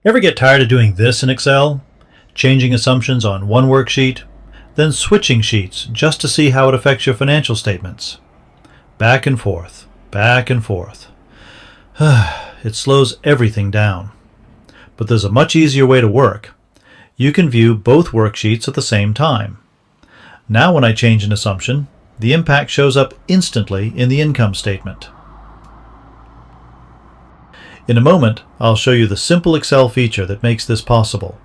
Ever get tired of doing this in Excel? Changing assumptions on one worksheet, then switching sheets just to see how it affects your financial statements. Back and forth, back and forth. It slows everything down. But there's a much easier way to work. You can view both worksheets at the same time. Now when I change an assumption, the impact shows up instantly in the income statement. In a moment, I'll show you the simple Excel feature that makes this possible.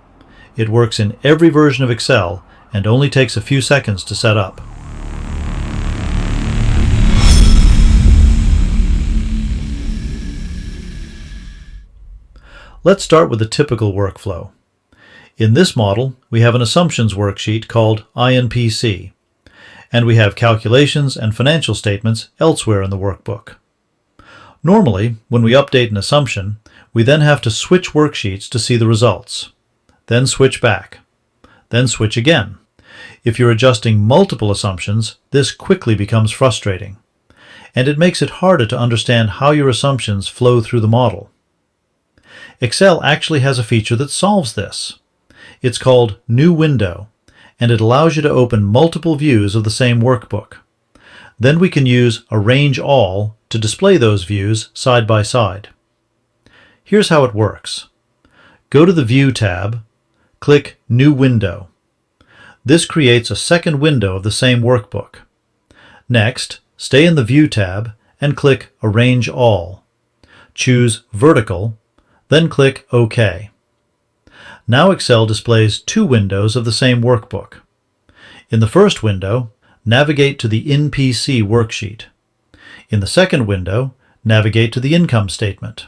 It works in every version of Excel and only takes a few seconds to set up. Let's start with a typical workflow. In this model, we have an assumptions worksheet called INPC, and we have calculations and financial statements elsewhere in the workbook. Normally, when we update an assumption, we then have to switch worksheets to see the results. Then switch back. Then switch again. If you're adjusting multiple assumptions, this quickly becomes frustrating, and it makes it harder to understand how your assumptions flow through the model. Excel actually has a feature that solves this. It's called New Window, and it allows you to open multiple views of the same workbook. Then we can use Arrange All to display those views side by side. Here's how it works. Go to the View tab, click New Window. This creates a second window of the same workbook. Next, stay in the View tab and click Arrange All. Choose Vertical, then click OK. Now Excel displays two windows of the same workbook. In the first window, navigate to the INPC worksheet. In the second window, navigate to the income statement.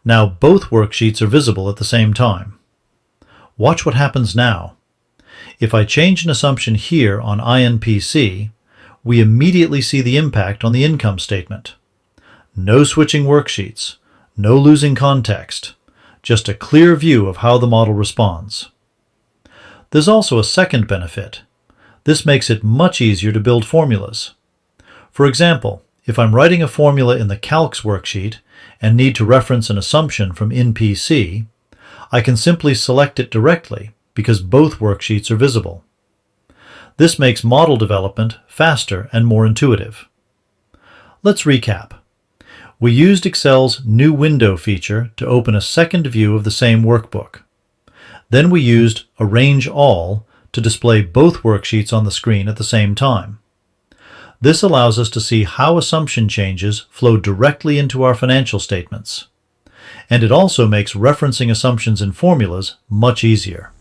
Now both worksheets are visible at the same time. Watch what happens now. If I change an assumption here on INPC, we immediately see the impact on the income statement. No switching worksheets, no losing context, just a clear view of how the model responds. There's also a second benefit. This makes it much easier to build formulas. For example, if I'm writing a formula in the Calcs worksheet and need to reference an assumption from INPC, I can simply select it directly because both worksheets are visible. This makes model development faster and more intuitive. Let's recap. We used Excel's New Window feature to open a second view of the same workbook. Then we used Arrange All to display both worksheets on the screen at the same time. This allows us to see how assumption changes flow directly into our financial statements. And it also makes referencing assumptions in formulas much easier.